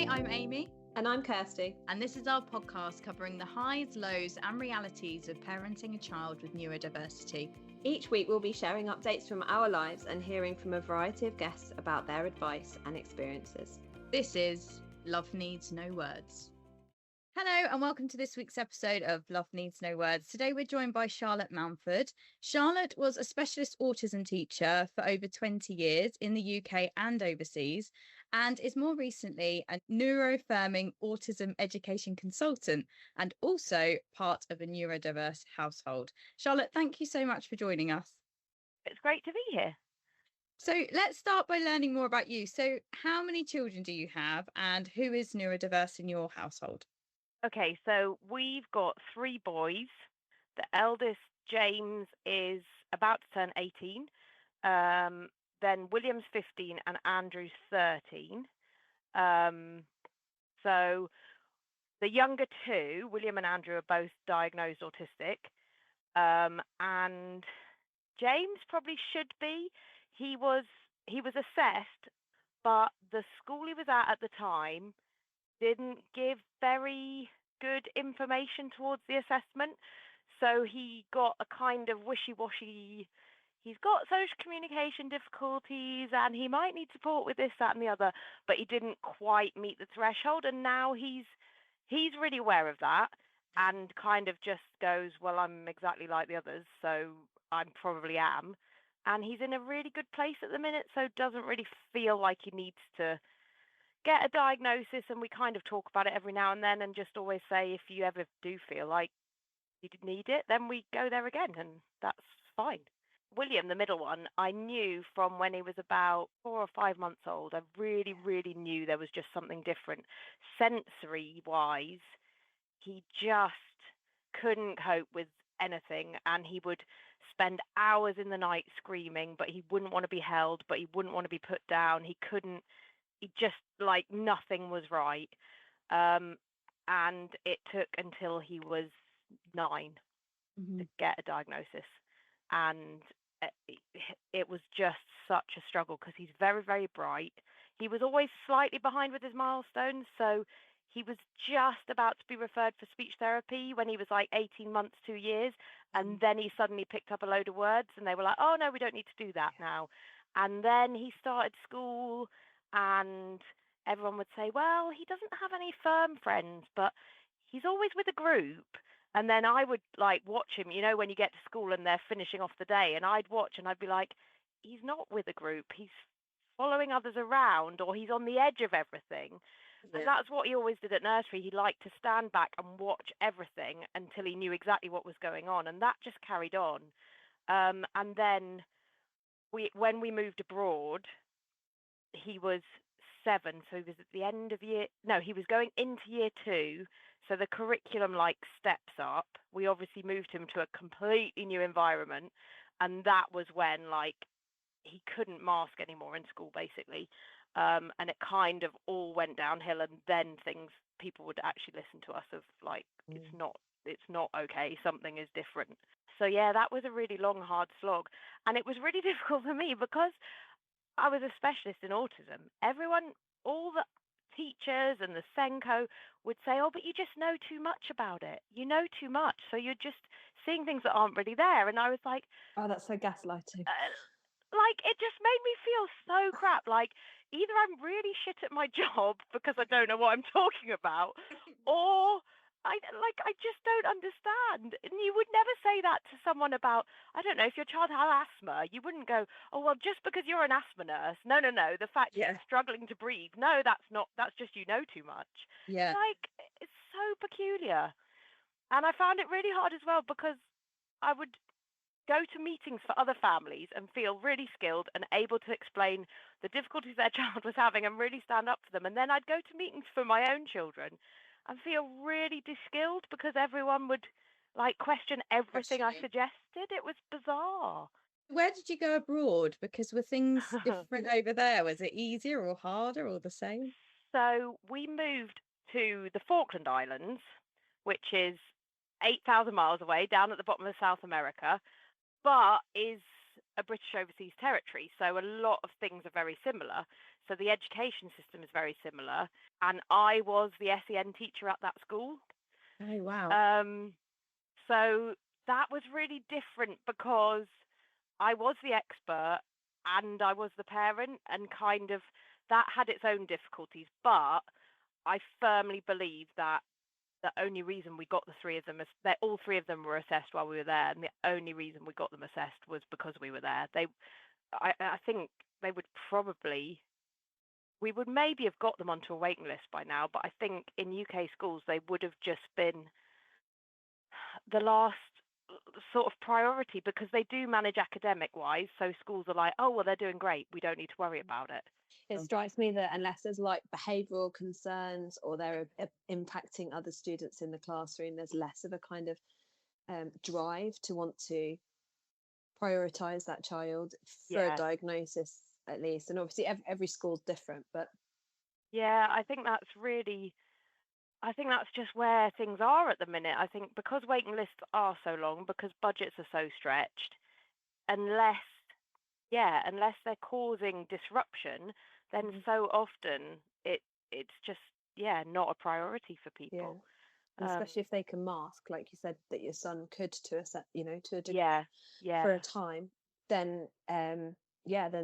Hi, I'm Amy. And I'm Kirsty. And this is our podcast covering the highs, lows and realities of parenting a child with neurodiversity. Each week we'll be sharing updates from our lives and hearing from a variety of guests about their advice and experiences. This is Love Needs No Words. Hello and welcome to this week's episode of Love Needs No Words. Today we're joined by Charlotte Mountford. Charlotte was a specialist autism teacher for over 20 years in the UK and overseas, and is more recently a Neurofirming Autism Education Consultant and also part of a neurodiverse household. Charlotte, thank you so much for joining us. It's great to be here. So let's start by learning more about you. So how many children do you have and who is neurodiverse in your household? Okay, so we've got 3 boys. The eldest, James, is about to turn 18. Then William's 15 and Andrew's 13. So the younger 2, William and Andrew, are both diagnosed autistic. And James probably should be. He was assessed, but the school he was at the time didn't give very good information towards the assessment. So he got a kind of wishy-washy, he's got social communication difficulties and he might need support with this, that and the other, but he didn't quite meet the threshold. And now he's really aware of that and kind of just goes, well, I'm exactly like the others, so I probably am. And he's in a really good place at the minute, so doesn't really feel like he needs to get a diagnosis, and we kind of talk about it every now and then and just always say, if you ever do feel like you need it, then we go there again, and that's fine. William, the middle one, I knew from when he was about 4 or 5 months old. I really, really knew there was just something different. Sensory-wise, he just couldn't cope with anything, and he would spend hours in the night screaming, but he wouldn't want to be held, but he wouldn't want to be put down. He just, like, nothing was right. And it took until he was 9 to get a diagnosis. And it was just such a struggle because he's very, very bright. He was always slightly behind with his milestones. So he was just about to be referred for speech therapy when he was like 18 months, 2 years. And then he suddenly picked up a load of words and they were like, oh, no, we don't need to do that now. And then he started school. And everyone would say, well, he doesn't have any firm friends, but he's always with a group. And then I would like watch him, you know, when you get to school and they're finishing off the day, and I'd watch and I'd be like, he's not with a group. He's following others around, or he's on the edge of everything. Yeah. And that's what he always did at nursery. He liked to stand back and watch everything until he knew exactly what was going on. And that just carried on. And then when we moved abroad, he was 7, so he was at the end of he was going into year 2, so the curriculum like steps up. We obviously moved him to a completely new environment, and that was when like he couldn't mask anymore in school basically, and it kind of all went downhill. And then people would actually listen to us of like, it's not okay, something is different. So yeah, that was a really long, hard slog, and it was really difficult for me because I was a specialist in autism. All the teachers and the Senko would say, oh, but you just know too much about it. You know too much. So you're just seeing things that aren't really there. And I was like, oh, that's so gaslighting. Like, it just made me feel so crap. Like, either I'm really shit at my job because I don't know what I'm talking about, or I just don't understand. And you would never say that to someone about, I don't know, if your child had asthma, you wouldn't go, oh, well, just because you're an asthma nurse. No. The fact you're struggling to breathe. No, that's just, you know too much. Yeah. Like, it's so peculiar. And I found it really hard as well because I would go to meetings for other families and feel really skilled and able to explain the difficulties their child was having and really stand up for them. And then I'd go to meetings for my own children and feel really de-skilled because everyone would like question everything I suggested. It was bizarre. Where did you go abroad? Because were things different over there? Was it easier or harder or the same? So we moved to the Falkland Islands, which is 8,000 miles away, down at the bottom of South America, but is a British overseas territory, so a lot of things are very similar. So the education system is very similar, and I was the SEN teacher at that school. Oh, wow. So that was really different because I was the expert and I was the parent, and kind of that had its own difficulties. But I firmly believe that the only reason we got the three of them is that all three of them were assessed while we were there, and the only reason we got them assessed was because we were there. I think they would probably, we would maybe have got them onto a waiting list by now, but I think in UK schools they would have just been the last sort of priority, because they do manage academic wise. So schools are like, oh, well, they're doing great, we don't need to worry about it. It strikes me that unless there's like behavioural concerns or they're impacting other students in the classroom, there's less of a kind of drive to want to prioritise that child for a diagnosis, at least. And obviously every school's different, but yeah, I think that's just where things are at the minute. I think because waiting lists are so long, because budgets are so stretched, unless they're causing disruption, then so often it's just not a priority for people. And especially if they can mask, like you said, that your son could to a set, to a degree for a time, then then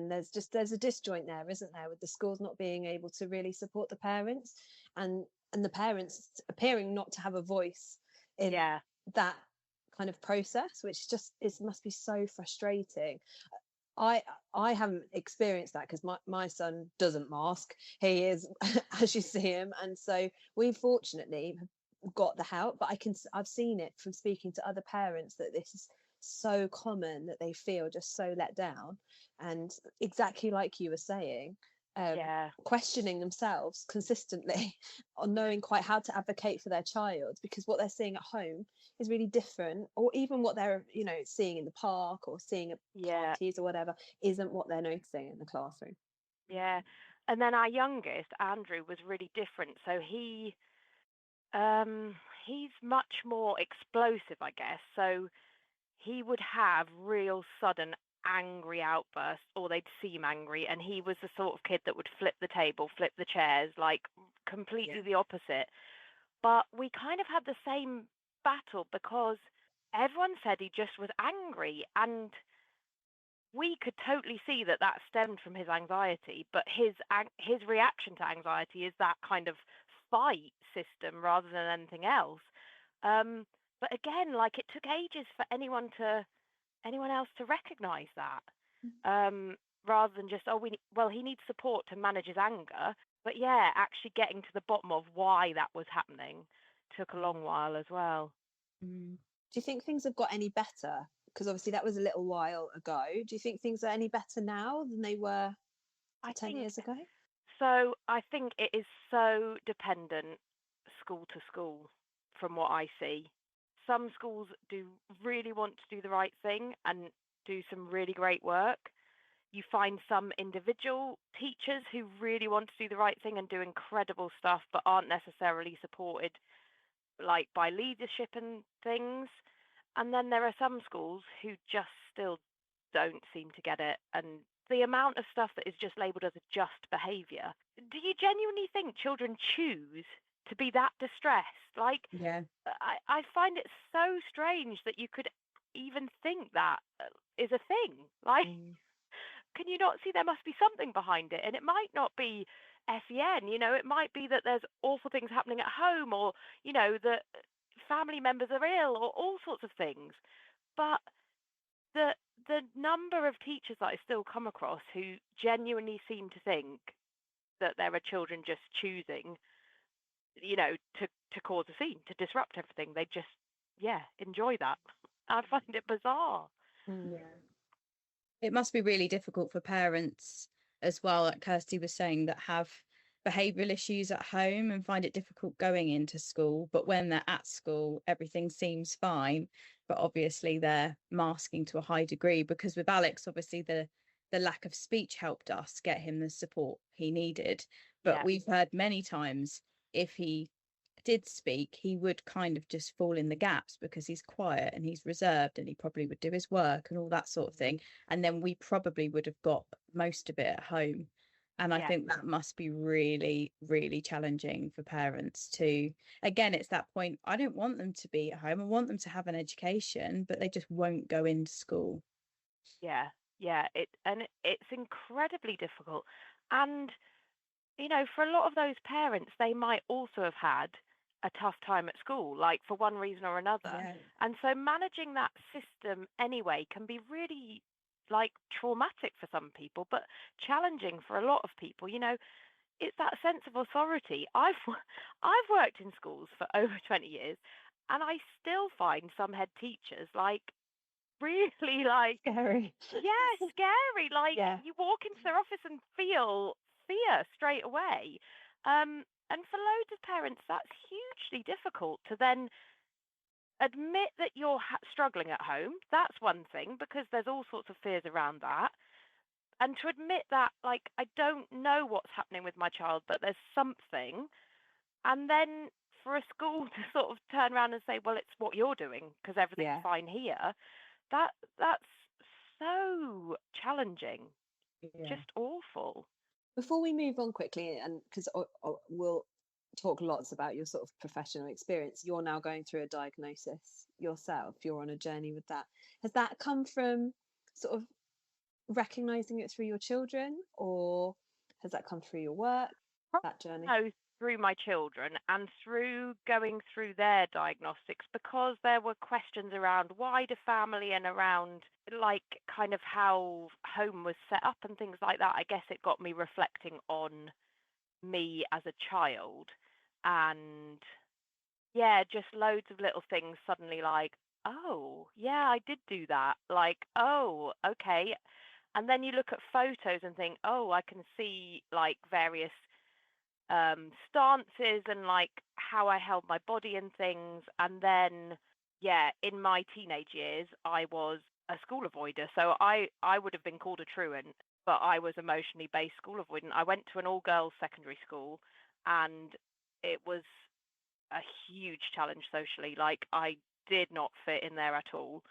there's a disjoint there, isn't there, with the schools not being able to really support the parents, and the parents appearing not to have a voice in that kind of process, which just must be so frustrating. I haven't experienced that because my son doesn't mask. He is as you see him, and so we fortunately got the help, but I've seen it from speaking to other parents that this is so common, that they feel just so let down, and exactly like you were saying, questioning themselves consistently on knowing quite how to advocate for their child, because what they're seeing at home is really different, or even what they're seeing in the park or seeing at parties or whatever isn't what they're noticing in the classroom. And then our youngest, Andrew, was really different. So he's much more explosive, I guess. So he would have real sudden angry outbursts, or they'd seem angry, and he was the sort of kid that would flip the table, flip the chairs, like completely the opposite. But we kind of had the same battle because everyone said he just was angry, and we could totally see that stemmed from his anxiety. But his reaction to anxiety is that kind of fight system rather than anything else. But again, like, it took ages for anyone else to recognize that, rather than just, he needs support to manage his anger. But actually getting to the bottom of why that was happening took a long while as well. Do you think things have got any better? Because obviously that was a little while ago. Do you think things are any better now than they were 10 years ago? So I think it is so dependent school to school, from what I see. Some schools do really want to do the right thing and do some really great work. You find some individual teachers who really want to do the right thing and do incredible stuff, but aren't necessarily supported like by leadership and things. And then there are some schools who just still don't seem to get it. And the amount of stuff that is just labelled as a just behaviour. Do you genuinely think children choose to be that distressed? Like, I find it so strange that you could even think that is a thing. Like, can you not see there must be something behind it? And it might not be SEN, it might be that there's awful things happening at home, or, that family members are ill, or all sorts of things. But the number of teachers that I still come across who genuinely seem to think that there are children just choosing, to cause a scene, to disrupt everything. They just, enjoy that. I find it bizarre. It must be really difficult for parents as well, like Kirsty was saying, that have behavioural issues at home and find it difficult going into school. But when they're at school, everything seems fine. But obviously they're masking to a high degree, because with Alex, obviously the lack of speech helped us get him the support he needed. But we've heard many times, if he did speak, he would kind of just fall in the gaps because he's quiet and he's reserved, and he probably would do his work and all that sort of thing. And then we probably would have got most of it at home. And I Yeah. think that must be really, really challenging for parents to, again, it's that point. I don't want them to be at home. I want them to have an education, but they just won't go into school. Yeah, yeah. It's incredibly difficult. And, for a lot of those parents, they might also have had a tough time at school, like for one reason or another. Yeah. And so managing that system anyway can be really like traumatic for some people, but challenging for a lot of people. It's that sense of authority. I've worked in schools for over 20 years, and I still find some head teachers like really like, Scary. yeah, scary. Like Yeah. you walk into their office and feel fear straight away. And for loads of parents, that's hugely difficult to then admit that you're struggling at home. That's one thing, because there's all sorts of fears around that. And to admit that, like, I don't know what's happening with my child, but there's something. And then for a school to sort of turn around and say, well, it's what you're doing because everything's Yeah. fine here. That's so challenging. Yeah. Just awful. Before we move on quickly, and because we'll talk lots about your sort of professional experience, you're now going through a diagnosis yourself. You're on a journey with that. Has that come from sort of recognizing it through your children, or has that come through your work, that journey? No, through my children and through going through their diagnostics, because there were questions around wider family and around like kind of how home was set up and things like that. I guess it got me reflecting on me as a child, and yeah, just loads of little things suddenly like, oh, yeah, I did do that. Like, oh, okay. And then you look at photos and think, oh, I can see like various stances and like how I held my body and things. And then, yeah, in my teenage years, I was a school avoider. So I would have been called a truant, but I was emotionally based school avoidant. I went to an all girls secondary school, and it was a huge challenge socially. Like, I did not fit in there at all.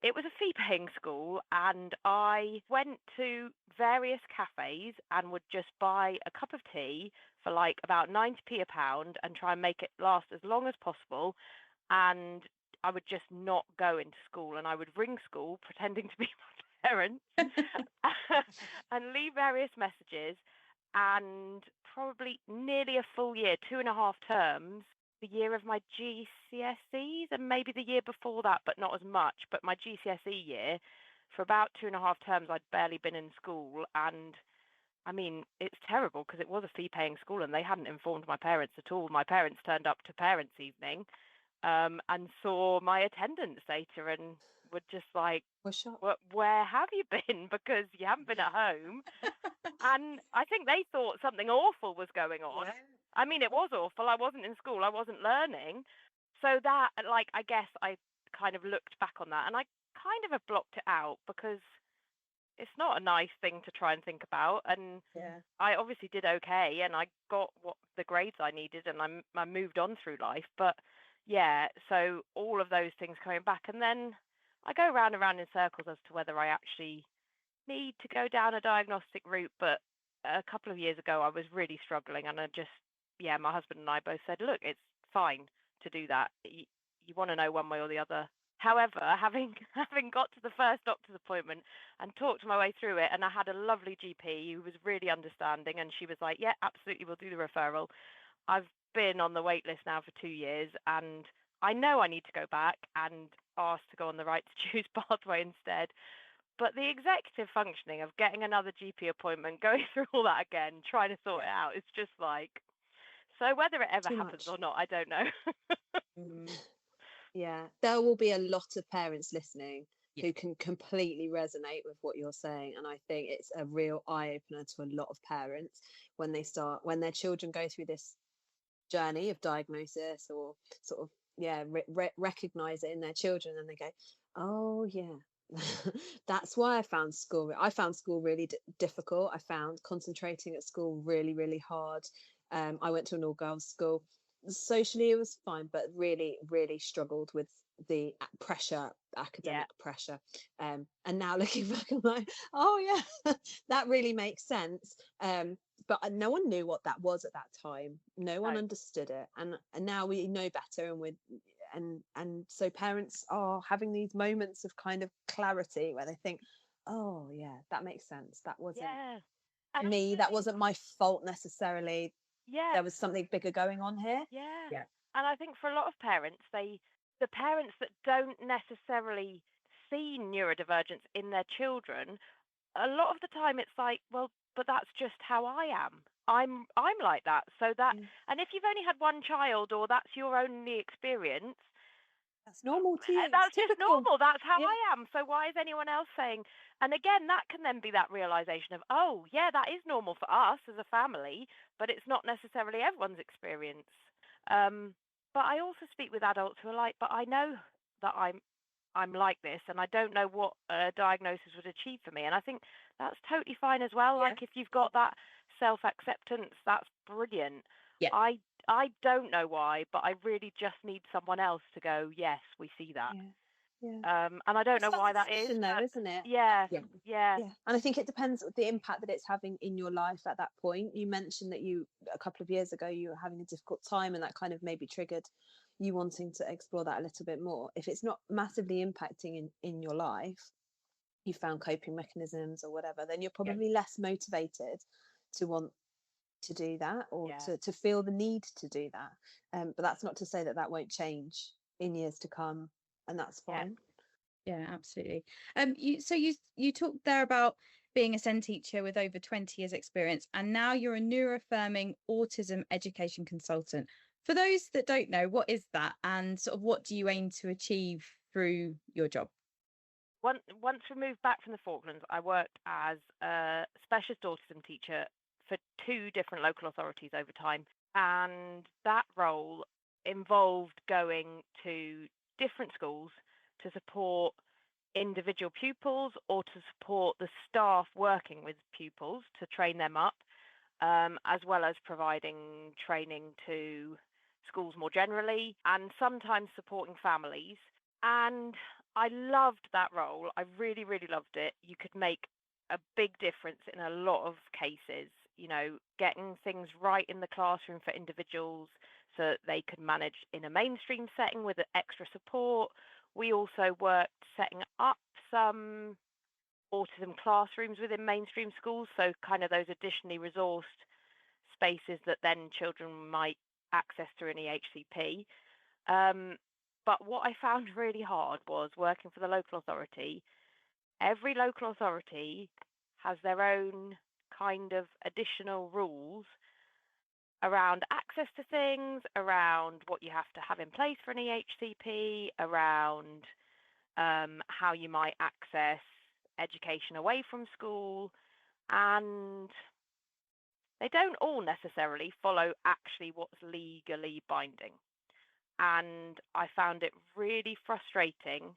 It was a fee-paying school, and I went to various cafes and would just buy a cup of tea for like about 90p a pound and try and make it last as long as possible. And I would just not go into school, and I would ring school pretending to be my parents and leave various messages. And probably nearly a full year, 2.5 terms, the year of my GCSEs, and maybe the year before that, but not as much. But my GCSE year, for about 2.5 terms, I'd barely been in school. And I mean, it's terrible because it was a fee-paying school and they hadn't informed my parents at all. My parents turned up to parents' evening and saw my attendance data and were just like, where have you been? Because you haven't been at home. And I think they thought something awful was going on. Yeah. I mean, it was awful. I wasn't in school. I wasn't learning. So that, like, I guess I kind of looked back on that and I kind of have blocked it out because it's not a nice thing to try and think about. And yeah, I obviously did okay and I got the grades I needed and I moved on through life. But yeah, so all of those things coming back. And then I go round and round in circles as to whether I actually need to go down a diagnostic route. But a couple of years ago, I was really struggling. And my husband and I both said, look, it's fine to do that. You want to know one way or the other. However, having got to the first doctor's appointment and talked my way through it, and I had a lovely GP who was really understanding, and she was like, yeah, absolutely, we'll do the referral. I've been on the wait list now for 2 years, and I know I need to go back and ask to go on the right to choose pathway instead. But the executive functioning of getting another GP appointment, going through all that again, trying to sort it out, it's just like, so whether it ever happens or not, I don't know. Yeah, there will be a lot of parents listening who can completely resonate with what you're saying. And I think it's a real eye-opener to a lot of parents when their children go through this journey of diagnosis or sort of, recognize it in their children and they go, oh, yeah. That's why I found school really difficult. I found concentrating at school really, really hard. I went to an all-girls school. socially it was fine, but really, really struggled with the pressure, Yeah. academic pressure. And now looking back, I'm like, oh yeah, that really makes sense. But no one knew what that was at that time. No one No. understood it, and now we know better, and and so parents are having these moments of kind of clarity where they think, oh yeah, that makes sense. That wasn't Yeah. And I me. That think, wasn't my fault necessarily. yeah, There was something bigger going on here. yeah. Yeah. And I think for a lot of parents, the parents that don't necessarily see neurodivergence in their children, a lot of the time it's like, well, but that's just how I am. I'm like that. So that, Mm. and if you've only had one child or that's your only experience, That's normal to you. It's that's just typical. normal. That's how Yeah. I am. So why is anyone else saying? And again, that can then be that realization of, oh, yeah, that is normal for us as a family, but it's not necessarily everyone's experience. But I also speak with adults who are like, but I know that I'm like this, and I don't know what a diagnosis would achieve for me. And I think that's totally fine as well. Yeah. Like if you've got that self acceptance, that's brilliant. Yeah. I don't know why, but I really just need someone else to go, yes, we see that. Yeah. Yeah. And I don't It's know why that is, validation though, but isn't it? yeah, Yeah. yeah, Yeah. And I think it depends on the impact that it's having in your life at that point. You mentioned that you, a couple of years ago, you were having a difficult time, and that kind of maybe triggered you wanting to explore that a little bit more. If it's not massively impacting in your life, you found coping mechanisms or whatever, then you're Yeah. probably less motivated to want to do that, or yeah, to feel the need to do that. But that's not to say that that won't change in years to come, and that's yeah. fine. Yeah, absolutely. You talked there about being a SEN teacher with over 20 years experience, and now you're a Neurofirming Autism Education Consultant. For those that don't know, what is that, and sort of what do you aim to achieve through your job? Once we moved back from the Falklands, I worked as a specialist autism teacher for two different local authorities over time. And that role involved going to different schools to support individual pupils or to support the staff working with pupils to train them up, as well as providing training to schools more generally and sometimes supporting families. And I loved that role. I really, really loved it. You could make a big difference in a lot of cases, getting things right in the classroom for individuals so that they could manage in a mainstream setting with extra support. We also worked setting up some autism classrooms within mainstream schools, so kind of those additionally resourced spaces that then children might access through an EHCP. But what I found really hard was working for the local authority. Every local authority has their own kind of additional rules around access to things, around what you have to have in place for an EHCP, around how you might access education away from school, and they don't all necessarily follow actually what's legally binding. And I found it really frustrating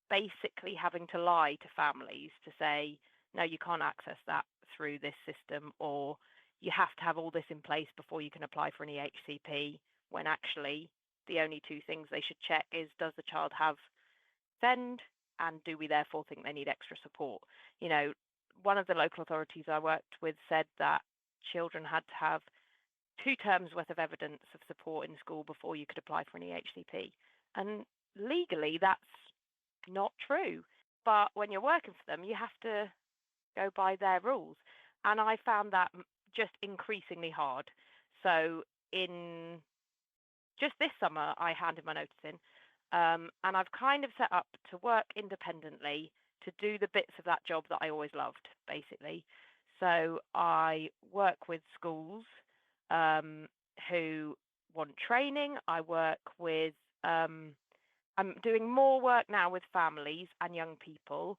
basically having to lie to families to say, no, you can't access that through this system, or you have to have all this in place before you can apply for an EHCP, when actually the only two things they should check is, does the child have SEND, and do we therefore think they need extra support? One of the local authorities I worked with said that children had to have 2 terms worth of evidence of support in school before you could apply for an EHCP. And legally, that's not true. But when you're working for them, you have to go by their rules. And I found that just increasingly hard. So in just this summer, I handed my notice in, and I've kind of set up to work independently to do the bits of that job that I always loved, basically. So I work with schools who want training. I work with, I'm doing more work now with families and young people.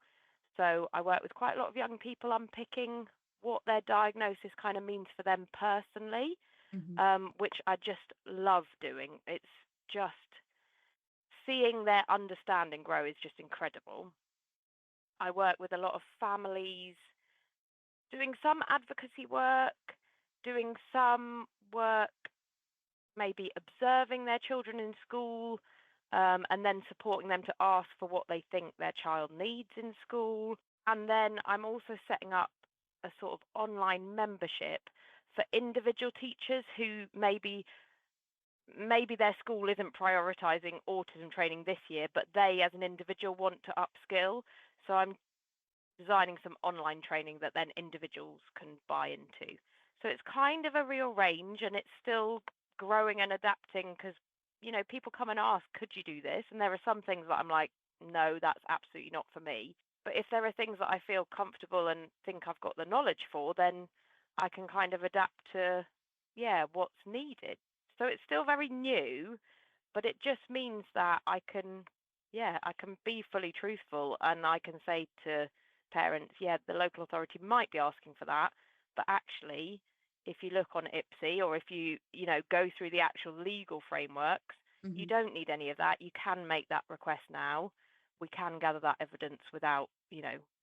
So I work with quite a lot of young people unpicking what their diagnosis kind of means for them personally, which I just love doing. It's just seeing their understanding grow is just incredible. I work with a lot of families doing some advocacy work, doing some work maybe observing their children in school, and then supporting them to ask for what they think their child needs in school. And then I'm also setting up a sort of online membership for individual teachers who maybe their school isn't prioritizing autism training this year, but they as an individual want to upskill. So I'm designing some online training that then individuals can buy into. So it's kind of a real range, and it's still growing and adapting because, people come and ask, could you do this? And there are some things that I'm like, no, that's absolutely not for me. But if there are things that I feel comfortable and think I've got the knowledge for, then I can kind of adapt to, yeah, what's needed. So it's still very new, but it just means that I can be fully truthful, and I can say to parents, yeah, the local authority might be asking for that, but actually, if you look on IPSI, or if you go through the actual legal frameworks, you don't need any of that. You can make that request now. We can gather that evidence without,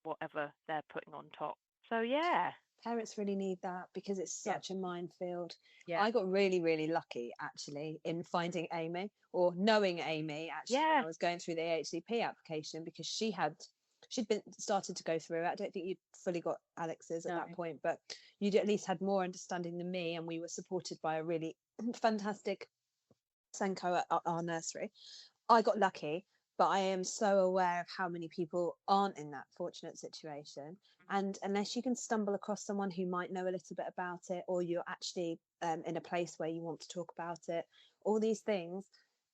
whatever they're putting on top. So yeah. Parents really need that because it's Yeah. such a minefield. Yeah. I got really, really lucky actually in finding Amy, or knowing Amy actually when Yeah. I was going through the AHCP application, because she'd been started to go through it. I don't think you'd fully got Alex's at that No. point, but you'd at least had more understanding than me, and we were supported by a really fantastic Senko at our nursery. I got lucky, but I am so aware of how many people aren't in that fortunate situation. And unless you can stumble across someone who might know a little bit about it, or you're actually in a place where you want to talk about it, all these things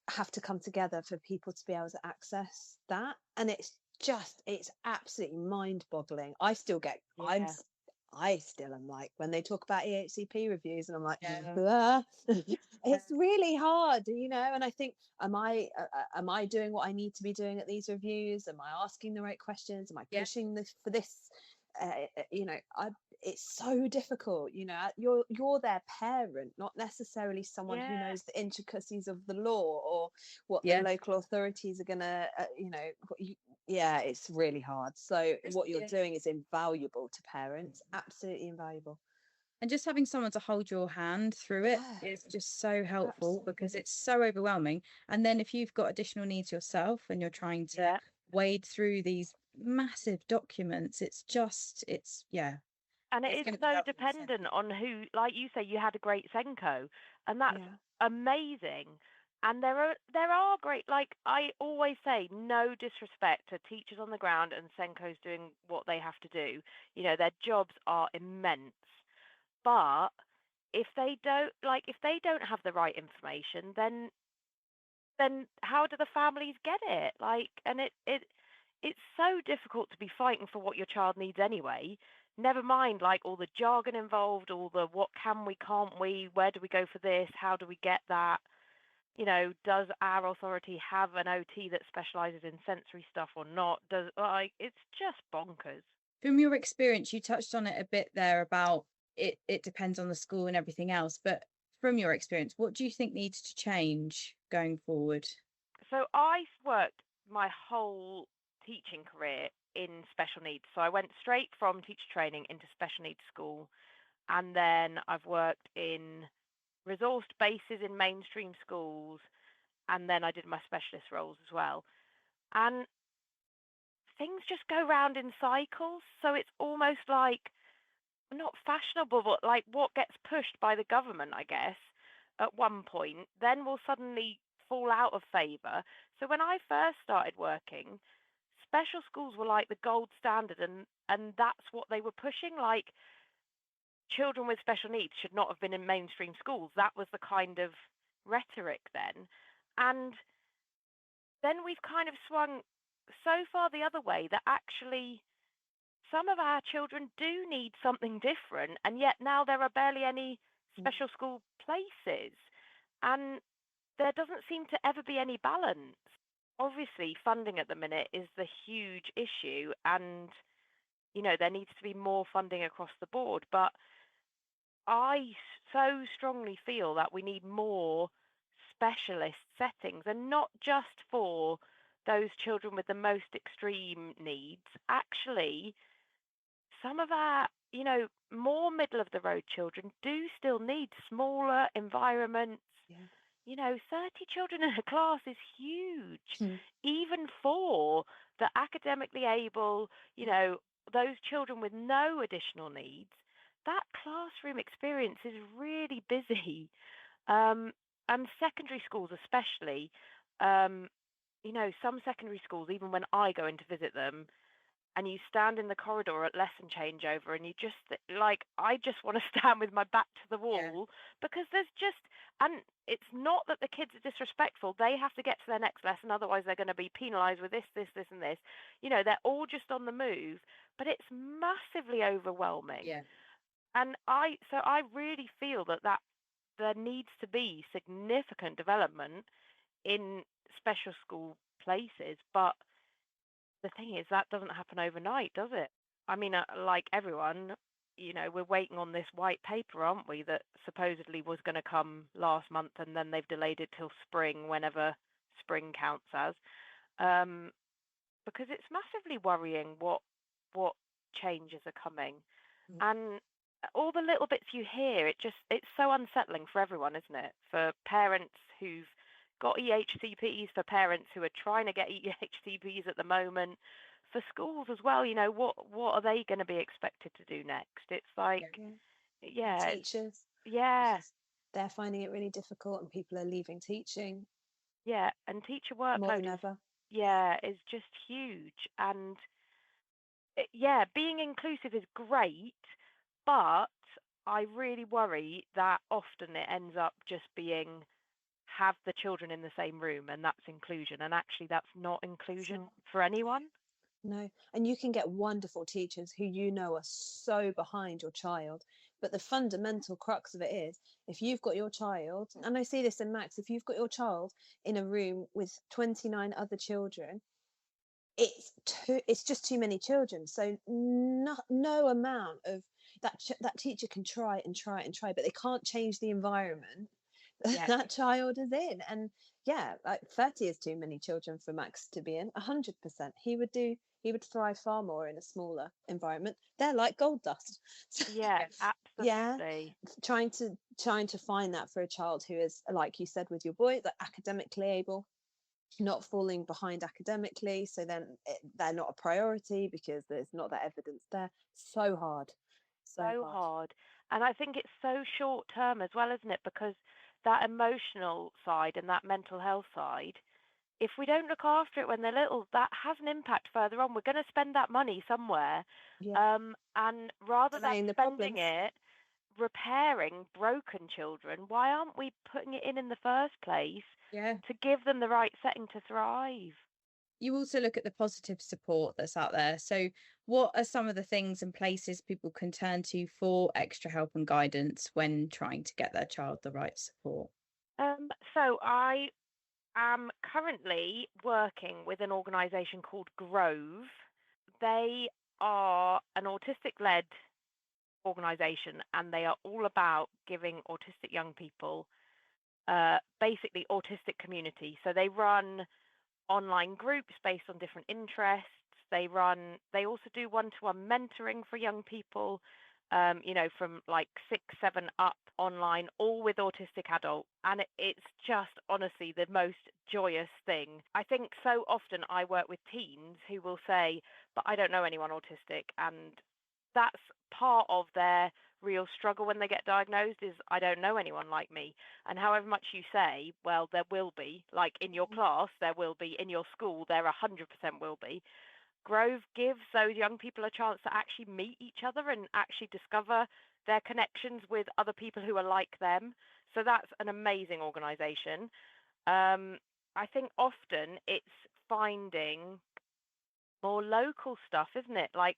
have to come together for people to be able to access that. And it's absolutely mind boggling. I still am like, when they talk about EHCP reviews, and I'm like, Yeah. it's really hard, and I think, am I doing what I need to be doing at these reviews? Am I asking the right questions? Am I Yeah. pushing this for this? It's so difficult. You're their parent, not necessarily someone who Yeah. knows the intricacies of the law, or what the Yeah. local authorities are gonna, yeah, it's really hard. So what you're doing is invaluable to parents, absolutely invaluable. And just having someone to hold your hand through it is just so helpful, because it's so overwhelming. And then if you've got additional needs yourself and you're trying to wade through these massive documents, yeah. And it It's is going to be so helpful. dependent on who, like you say, you had a great Senko, and that's amazing. And there are great, like I always say, no disrespect to teachers on the ground and Senkos doing what they have to do. Their jobs are immense. But if they don't have the right information, then how do the families get it? And it's so difficult to be fighting for what your child needs anyway. Never mind like all the jargon involved, all the what can we, can't we, where do we go for this, how do we get that? Does our authority have an OT that specializes in sensory stuff or not? It's just bonkers. From your experience, you touched on it a bit there about it depends on the school and everything else, but from your experience, what do you think needs to change going forward? So I worked my whole teaching career in special needs. So I went straight from teacher training into special needs school, and then I've worked in resourced bases in mainstream schools, and then I did my specialist roles as well. And things just go round in cycles. So it's almost like not fashionable, but like what gets pushed by the government, I guess, at one point, then will suddenly fall out of favour. So when I first started working, special schools were like the gold standard, and that's what they were pushing. Like children with special needs should not have been in mainstream schools. That was the kind of rhetoric then. And then we've kind of swung so far the other way that actually some of our children do need something different, and yet now there are barely any special school places, and there doesn't seem to ever be any balance. Obviously, funding at the minute is the huge issue, and there needs to be more funding across the board. But I so strongly feel that we need more specialist settings, and not just for those children with the most extreme needs. Actually, some of our, more middle of the road children do still need smaller environments. Yeah. 30 children in a class is huge, Hmm. even for the academically able, those children with no additional needs. That classroom experience is really busy. And secondary schools, especially, um, some secondary schools, even when I go in to visit them, and you stand in the corridor at lesson changeover and you just I just want to stand with my back to the Yeah. wall because there's just, and it's not that the kids are disrespectful, they have to get to their next lesson, otherwise they're going to be penalized with this and this. They're all just on the move, but it's massively overwhelming. Yeah. And I really feel that there needs to be significant development in special school places, but the thing is, that doesn't happen overnight, does it? I mean, like everyone, we're waiting on this white paper, aren't we, that supposedly was going to come last month, and then they've delayed it till spring, whenever spring counts as, because it's massively worrying what changes are coming. Mm. And all the little bits you hear, it's so unsettling for everyone, isn't it? For parents who've got EHCPs, for parents who are trying to get EHCPs at the moment, for schools as well. What are they going to be expected to do next? It's like, Yeah. yeah, Teachers, yeah, because they're finding it really difficult, and people are leaving teaching yeah. And teacher more workload than is, ever. is just huge. And being inclusive is great, but I really worry that often it ends up just being have the children in the same room and that's inclusion. And actually, that's not It's inclusion not. for anyone. No, and you can get wonderful teachers who are so behind your child. But the fundamental crux of it is, if you've got your child, and I see this in Max, if you've got your child in a room with 29 other children, it's just too many children. So no amount of that teacher can try and try and try, but they can't change the environment Yeah, that child is in. And yeah, like 30 is too many children for Max to be in. 100%. He would thrive far more in a smaller environment. They're like gold dust. So, yeah, yeah, absolutely. trying to find that for a child who is, like you said with your boy, like academically able, not falling behind academically, so then they're not a priority because there's not that evidence there. So hard, so So hard. hard. And I think it's so short term as well, isn't it? Because that emotional side and that mental health side, if we don't look after it when they're little, that has an impact further on. We're going to spend that money somewhere. Yeah, And rather than delaying the spending problems. it repairing broken children, why aren't we putting it in the first place Yeah. to give them the right setting to thrive? You also look at the positive support that's out there. So, what are some of the things and places people can turn to for extra help and guidance when trying to get their child the right support? So I am currently working with an organisation called Grove. They are an autistic-led organisation, and they are all about giving autistic young people basically autistic community. So they run online groups based on different interests. They also do one-to-one mentoring for young people, from like 6, 7 up online, all with autistic adults. And it's just honestly the most joyous thing. I think so often I work with teens who will say, but I don't know anyone autistic. And that's part of their real struggle when they get diagnosed is I don't know anyone like me. And however much you say, well, there will be, like in your class, there will be, in your school, there 100% will be. Grove gives those young people a chance to actually meet each other and actually discover their connections with other people who are like them. So that's an amazing organisation. I think often it's finding more local stuff, isn't it? Like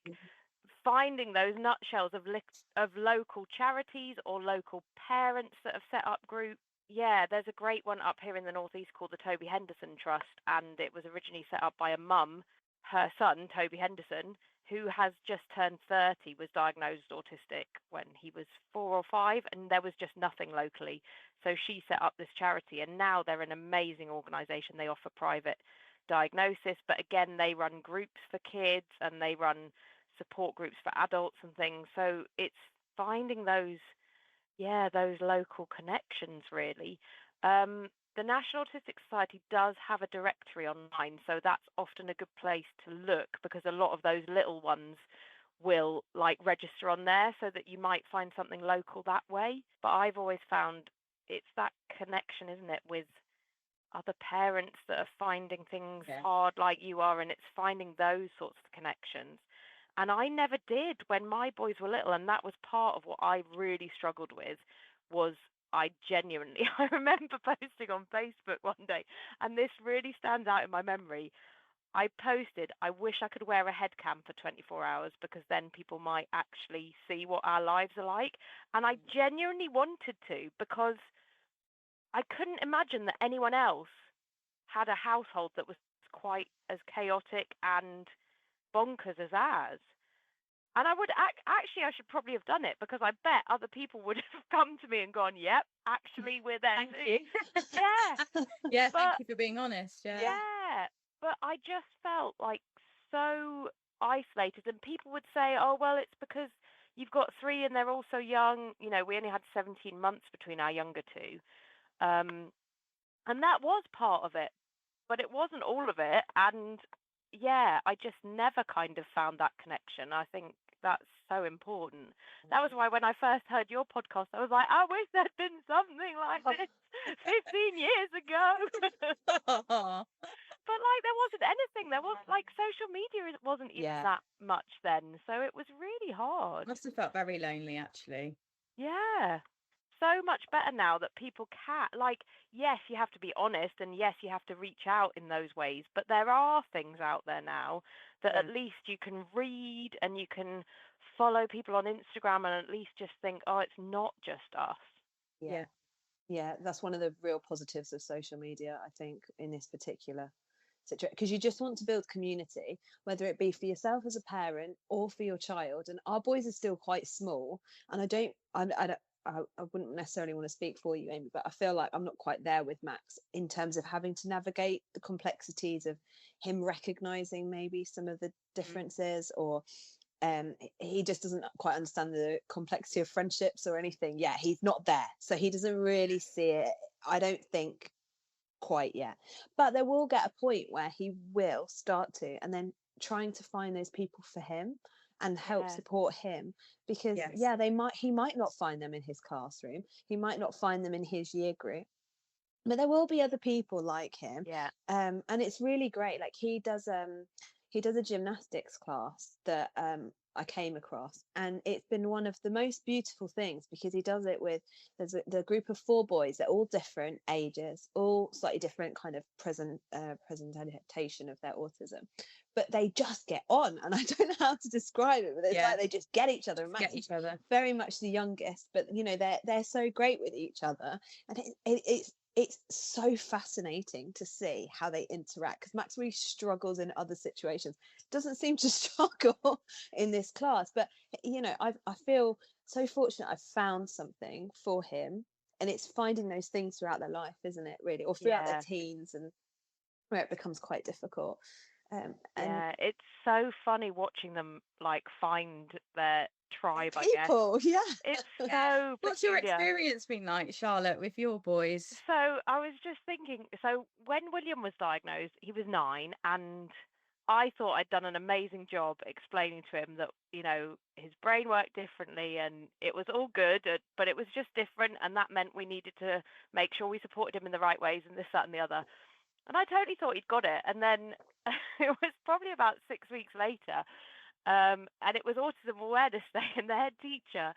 finding those nutshells of local charities or local parents that have set up groups. Yeah, there's a great one up here in the Northeast called the Toby Henderson Trust, and it was originally set up by a mum. Her son, Toby Henderson, who has just turned 30, was diagnosed autistic when he was 4 or 5, and there was just nothing locally. So she set up this charity, and now they're an amazing organisation. They offer private diagnosis, but again, they run groups for kids, and they run support groups for adults and things. So it's finding those local connections, really. The National Autistic Society does have a directory online, so that's often a good place to look, because a lot of those little ones will like register on there, so that you might find something local that way. But I've always found it's that connection, isn't it, with other parents that are finding things hard like you are, and it's finding those sorts of connections. And I never did when my boys were little, and that was part of what I really struggled with. Was I genuinely, I remember posting on Facebook one day, and this really stands out in my memory. I posted, I wish I could wear a head cam for 24 hours, because then people might actually see what our lives are like. And I genuinely wanted to, because I couldn't imagine that anyone else had a household that was quite as chaotic and bonkers as ours. And I would actually, I should probably have done it, because I bet other people would have come to me and gone, yep, actually, we're there Thank too. you. Yeah. Yeah, But thank you for being honest. Yeah. but I just felt like so isolated. And people would say, oh, well, it's because you've got 3 and they're all so young. You know, we only had 17 months between our younger 2. And that was part of it, but it wasn't all of it. And yeah, I just never kind of found that connection. I think that's so important. That was why when I first heard your podcast, I was like, I wish there'd been something like this 15 years ago. But like, there wasn't anything. There was like, social media wasn't even that much then, so it was really hard. Must have felt very lonely, actually. Yeah. So much better now that people can, like, yes, you have to be honest, and yes, you have to reach out in those ways, but there are things out there now that at least you can read, and you can follow people on Instagram, and at least just think, oh, it's not just us. Yeah, that's one of the real positives of social media, I think, in this particular situation, because you just want to build community, whether it be for yourself as a parent or for your child. And our boys are still quite small, and I wouldn't necessarily want to speak for you, Amy, but I feel like I'm not quite there with Max in terms of having to navigate the complexities of him recognizing maybe some of the differences, or he just doesn't quite understand the complexity of friendships or anything. Yeah, he's not there, so he doesn't really see it, I don't think, quite yet. But there will get a point where he will start to, and then trying to find those people for him and help support him, because he might not find them in his classroom, he might not find them in his year group, but there will be other people like him. And it's really great. Like, he does a gymnastics class that I came across, and it's been one of the most beautiful things, because he does it with the group of 4 boys. They're all different ages, all slightly different kind of presentation of their autism, but they just get on, and I don't know how to describe it, but it's like they just get each other. Get each other. Very much the youngest, but you know, they're so great with each other, and it's so fascinating to see how they interact, because Max really struggles in other situations, doesn't seem to struggle in this class. But you know, I feel so fortunate I've found something for him, and it's finding those things throughout their life, isn't it, really, or throughout their teens, and where it becomes quite difficult. And it's so funny watching them like find their tribe, people, I guess. It's so What's your experience been like, Charlotte, with your boys? So I was just thinking, so when William was diagnosed, he was 9, and I thought I'd done an amazing job explaining to him that, you know, his brain worked differently and it was all good, but it was just different, and that meant we needed to make sure we supported him in the right ways, and this, that, and the other. And I totally thought he'd got it. And then it was probably about 6 weeks later, and it was Autism Awareness Day, and the head teacher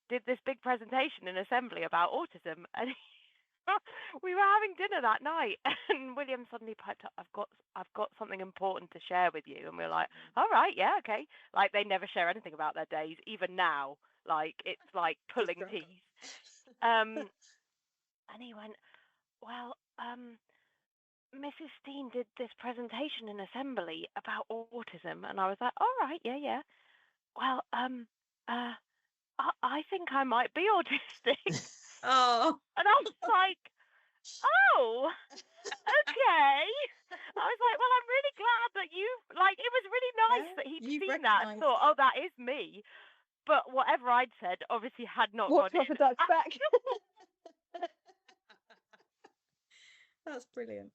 did this big presentation in assembly about autism, and we were having dinner that night, and William suddenly piped up, I've got something important to share with you. And we were like, all right, yeah, okay. Like, they never share anything about their days, even now. Like, it's like pulling teeth. And he went, well, Mrs. Steen did this presentation in assembly about autism. And I was like, all right, yeah. Well, I think I might be autistic. Oh. And I was like, oh, okay. I was like, well, I'm really glad that you, like, it was really nice Yeah, that he'd you've seen that and recognised thought, it. oh, that is me. But whatever I'd said obviously had not Walked gone off in. a duck's back. That's brilliant.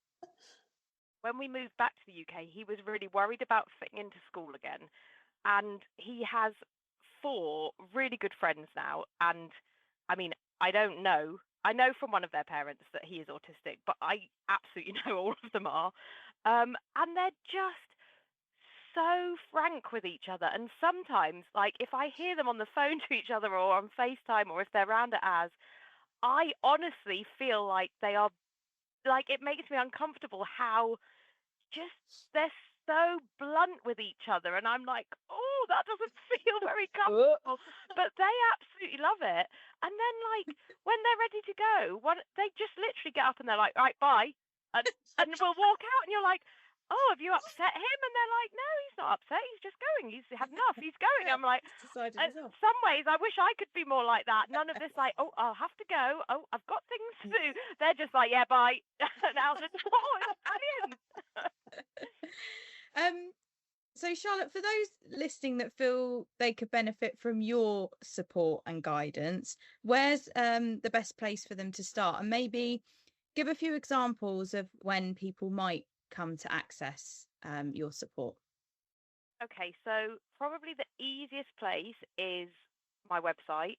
When we moved back to the UK, he was really worried about fitting into school again. And he has 4 really good friends now. And I mean, I don't know. I know from one of their parents that he is autistic, but I absolutely know all of them are. And they're just so frank with each other. And sometimes, like, if I hear them on the phone to each other or on FaceTime or if they're around at ours, I honestly feel like they are, like, it makes me uncomfortable how just they're so blunt with each other, and I'm like, oh, that doesn't feel very comfortable. But they absolutely love it. And then, like, when they're ready to go, they just literally get up and they're like, right, bye, and we'll walk out, and you're like, oh, have you upset him? And they're like, no, he's not upset. He's just going. He's had enough. He's going. Yeah, I'm like, he's decided in he's off. some ways, I wish I could be more like that. None of this, like, oh, I'll have to go. Oh, I've got things to do. They're just like, yeah, bye. And out the door. It's brilliant. So Charlotte, for those listening that feel they could benefit from your support and guidance, where's the best place for them to start? And maybe give a few examples of when people might come to access your support. Okay, so probably the easiest place is my website,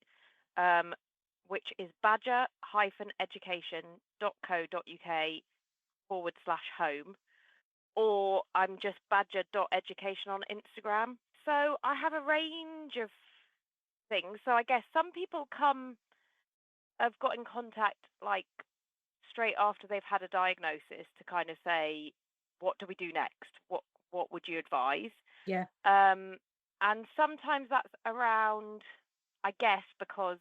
which is badger-education.co.uk/home, or I'm just badger.education on Instagram. So I have a range of things. So I guess some people have got in contact like straight after they've had a diagnosis to kind of say, what do we do next? What would you advise? Yeah. And sometimes that's around, I guess, because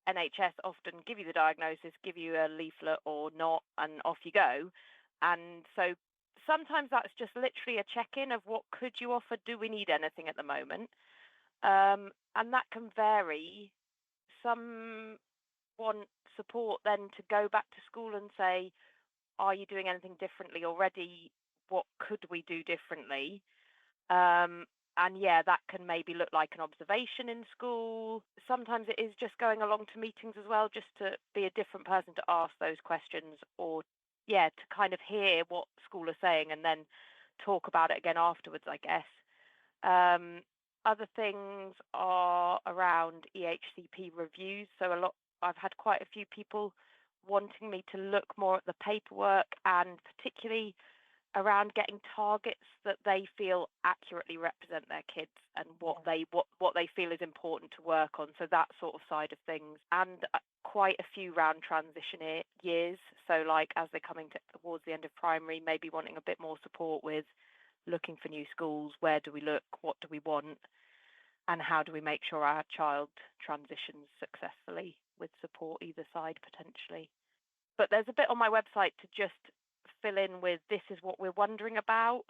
NHS often give you the diagnosis, give you a leaflet or not, and off you go. And so sometimes that's just literally a check-in of what could you offer? Do we need anything at the moment? And that can vary. Some want support then to go back to school and say, are you doing anything differently already? What could we do differently? And yeah, that can maybe look like an observation in school. Sometimes it is just going along to meetings as well, just to be a different person to ask those questions, or yeah, to kind of hear what school are saying and then talk about it again afterwards, I guess. Other things are around EHCP reviews. So I've had quite a few people wanting me to look more at the paperwork, and particularly around getting targets that they feel accurately represent their kids and what they feel is important to work on. So that sort of side of things, and quite a few round transition years. So like as they're coming towards the end of primary, maybe wanting a bit more support with looking for new schools. Where do we look? What do we want? And how do we make sure our child transitions successfully with support either side potentially? But there's a bit on my website to just fill in with, this is what we're wondering about.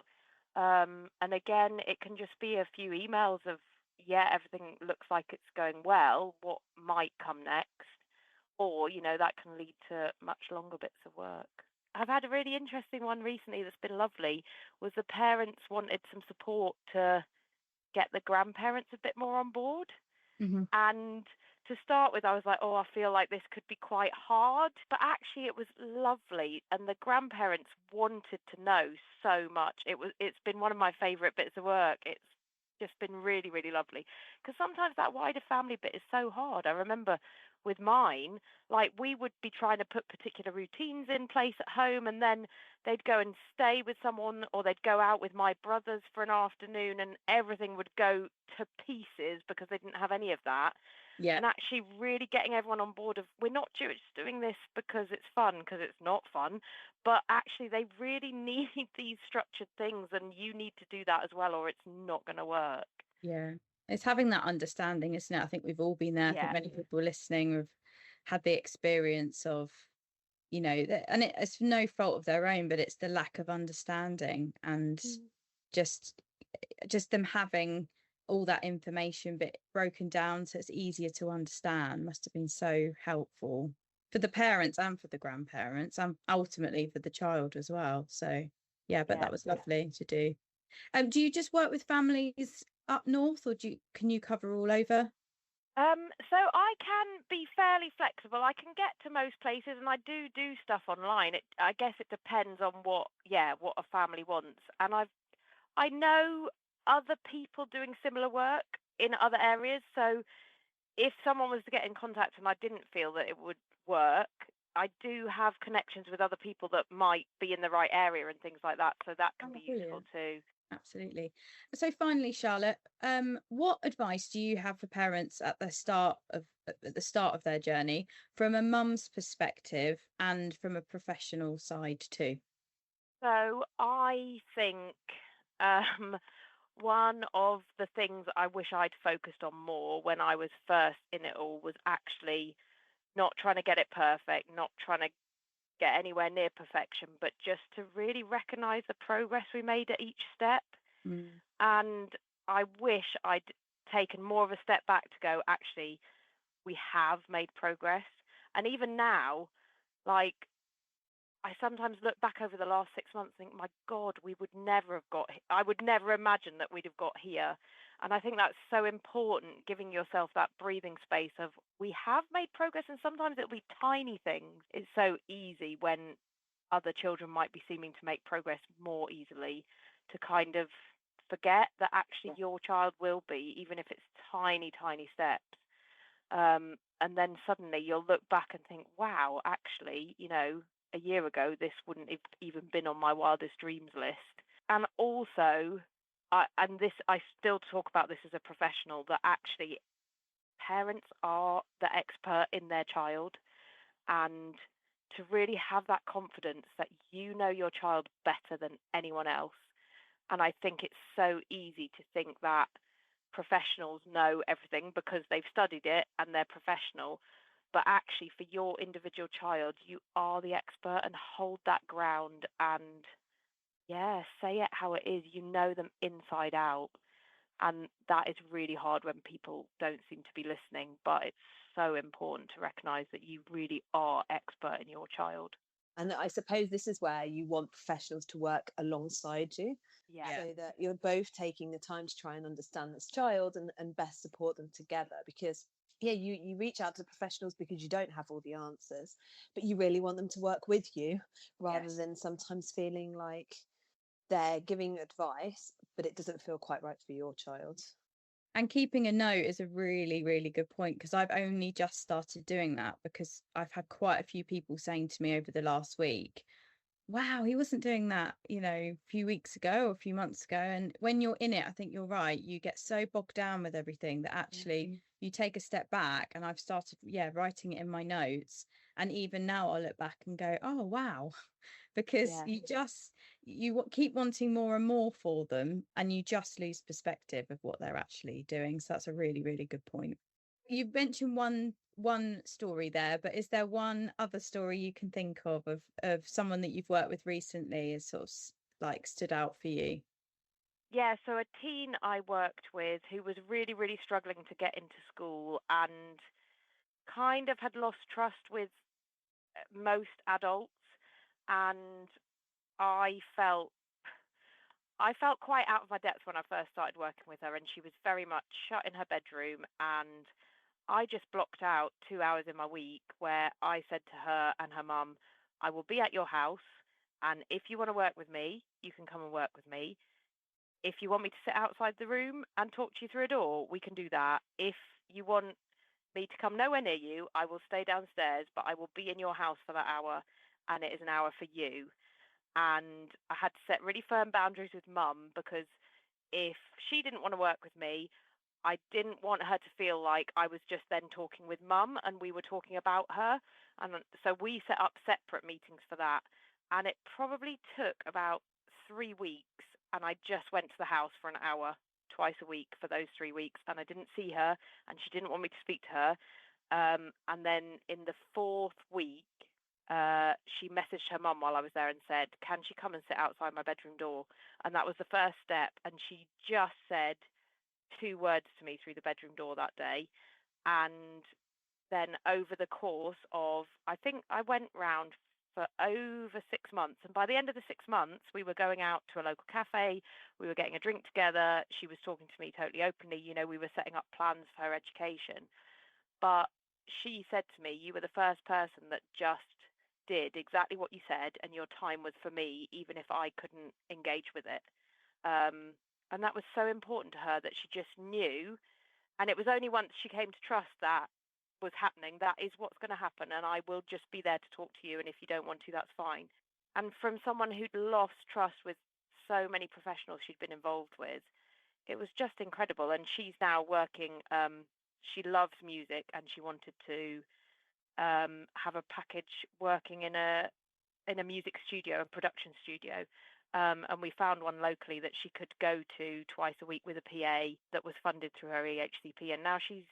And again, it can just be a few emails of, yeah, everything looks like it's going well. What might come next? Or, that can lead to much longer bits of work. I've had a really interesting one recently that's been lovely, was the parents wanted some support to get the grandparents a bit more on board. Mm-hmm. And to start with, I was like, oh, I feel like this could be quite hard. But actually, it was lovely. And the grandparents wanted to know so much. It's been one of my favourite bits of work. It's just been really, really lovely. Because sometimes that wider family bit is so hard. I remember with mine, like we would be trying to put particular routines in place at home, and then they'd go and stay with someone, or they'd go out with my brothers for an afternoon, and everything would go to pieces because they didn't have any of that. Yeah. And actually really getting everyone on board of, we're not just doing this because it's fun, because it's not fun, but actually they really need these structured things, and you need to do that as well, or it's not going to work. Yeah. It's having that understanding, isn't it? I think we've all been there. I think many people listening have had the experience of, and it's no fault of their own, but it's the lack of understanding, and just them having all that information but broken down so it's easier to understand must have been so helpful for the parents and for the grandparents, and ultimately for the child as well. So Yeah, but Yeah. that was lovely to do. Do you just work with families up north, or can you cover all over? So I can be fairly flexible. I can get to most places, and I do stuff online. I guess it depends on what a family wants. And I know other people doing similar work in other areas. So if someone was to get in contact and I didn't feel that it would work, I do have connections with other people that might be in the right area and things like that. So that can Oh, be useful brilliant. too. Absolutely. So finally, Charlotte, what advice do you have for parents at the start of their journey from a mum's perspective and from a professional side too? So I think um, one of the things I wish I'd focused on more when I was first in it all was actually not trying to get it perfect, not trying to get anywhere near perfection, but just to really recognize the progress we made at each step. Mm. And I wish I'd taken more of a step back to go, actually, we have made progress. And even now, like, I sometimes look back over the last 6 months and think, my God, we would never have I would never imagine that we'd have got here. And I think that's so important, giving yourself that breathing space of we have made progress, and sometimes it'll be tiny things. It's so easy when other children might be seeming to make progress more easily to kind of forget that actually your child will be, even if it's tiny, tiny steps. And then suddenly you'll look back and think, wow, actually, a year ago, this wouldn't have even been on my wildest dreams list. And also, I still talk about this as a professional, that actually parents are the expert in their child, and to really have that confidence that you know your child better than anyone else. And I think it's so easy to think that professionals know everything because they've studied it and they're professional. But actually, for your individual child, you are the expert, and hold that ground and, yeah, say it how it is. You know them inside out. And that is really hard when people don't seem to be listening. But it's so important to recognize that you really are expert in your child. And I suppose this is where you want professionals to work alongside you, Yeah. Yeah. so that you're both taking the time to try and understand this child and best support them together. Because yeah, you reach out to professionals because you don't have all the answers, but you really want them to work with you, rather Yes. than sometimes feeling like they're giving advice but it doesn't feel quite right for your child. And keeping a note is a really, really good point, because I've only just started doing that, because I've had quite a few people saying to me over the last week, wow, he wasn't doing that, a few weeks ago or a few months ago. And when you're in it, I think you're right. You get so bogged down with everything that actually you take a step back. And I've started, writing it in my notes. And even now I'll look back and go, oh, wow, because Yeah. keep wanting more and more for them, and you just lose perspective of what they're actually doing. So that's a really, really good point. You've mentioned one story there, but is there one other story you can think of someone that you've worked with recently as sort of like stood out for you? Yeah, so a teen I worked with who was really, really struggling to get into school and kind of had lost trust with most adults. And I felt I felt quite out of my depth when I first started working with her, and she was very much shut in her bedroom. And I just blocked out 2 hours in my week where I said to her and her mum, I will be at your house, and if you want to work with me, you can come and work with me. If you want me to sit outside the room and talk to you through a door, we can do that. If you want me to come nowhere near you, I will stay downstairs, but I will be in your house for that hour, and it is an hour for you. And I had to set really firm boundaries with mum, because if she didn't want to work with me, I didn't want her to feel like I was just then talking with mum and we were talking about her. And so we set up separate meetings for that. And it probably took about 3 weeks. And I just went to the house for an hour twice a week for those 3 weeks. And I didn't see her, and she didn't want me to speak to her. And then in the fourth week, she messaged her mum while I was there and said, can she come and sit outside my bedroom door? And that was the first step. And she just said 2 words to me through the bedroom door that day. And then over the course of, I think I went round for over 6 months. And by the end of the 6 months, we were going out to a local cafe, we were getting a drink together. She was talking to me totally openly. We were setting up plans for her education. But she said to me, "You were the first person that just did exactly what you said, and your time was for me, even if I couldn't engage with it." And that was so important to her, that she just knew. And it was only once she came to trust that was happening, that is what's going to happen, and I will just be there to talk to you. And if you don't want to, that's fine. And from someone who'd lost trust with so many professionals she'd been involved with, it was just incredible. And she's now working. She loves music, and she wanted to have a package working in a music studio, a production studio. And we found one locally that she could go to twice a week with a PA that was funded through her EHCP. And now she's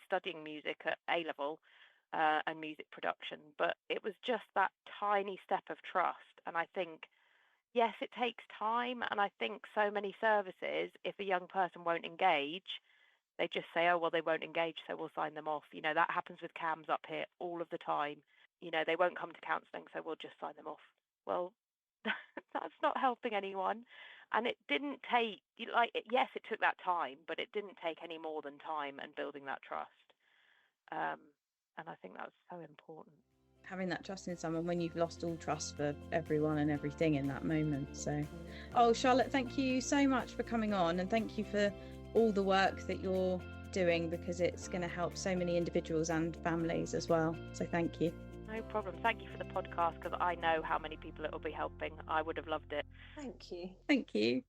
studying music at A level and music production. But it was just that tiny step of trust. And I think, yes, it takes time. And I think so many services, if a young person won't engage, they just say, "Oh, well, they won't engage, so we'll sign them off." That happens with CAMS up here all of the time. They won't come to counselling, so we'll just sign them off. Well, that's not helping anyone. And it didn't take, yes, it took that time, but it didn't take any more than time and building that trust. And I think that's so important. Having that trust in someone when you've lost all trust for everyone and everything in that moment. So, Charlotte, thank you so much for coming on, and thank you for all the work that you're doing, because it's going to help so many individuals and families as well. So thank you. No problem. Thank you for the podcast, because I know how many people it will be helping. I would have loved it. Thank you. Thank you.